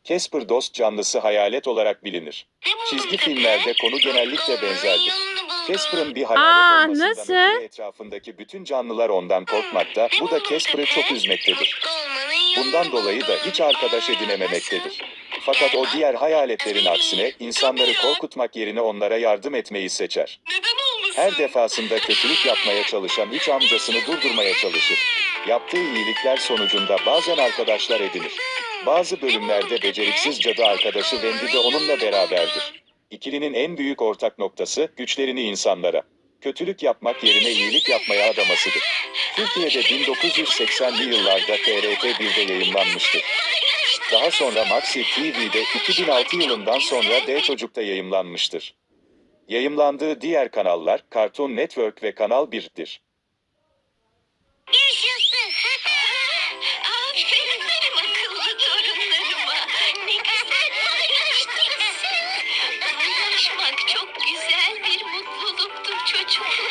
Casper dost canlısı hayalet olarak bilinir. Çizgi filmlerde konu genellikle benzerdir. Casper'ın bir hayalet olmasından nasıl? ötürü etrafındaki bütün canlılar ondan korkmakta, bu da Casper'ı çok üzmektedir. Bundan dolayı da hiç arkadaş edinememektedir. Fakat o diğer hayaletlerin aksine insanları korkutmak yerine onlara yardım etmeyi seçer. Her defasında kötülük yapmaya çalışan üç amcasını durdurmaya çalışır. Yaptığı iyilikler sonucunda bazen arkadaşlar edinir. Bazı bölümlerde beceriksiz cadı arkadaşı Wendy de onunla beraberdir. İkilinin en büyük ortak noktası, güçlerini insanlara kötülük yapmak yerine iyilik yapmaya adamasıdır. Türkiye'de 1980'li yıllarda TRT 1'de yayımlanmıştır. Daha sonra Maxi TV'de 2006 yılından sonra D Çocuk'ta yayımlanmıştır. Yayımlandığı diğer kanallar Cartoon Network ve Kanal 1'dir. Yaşasın. Aferin benim akıllı torunlarıma. Ne güzel paylaştınız. Paylaşmak çok güzel bir mutluluktur çocuklar.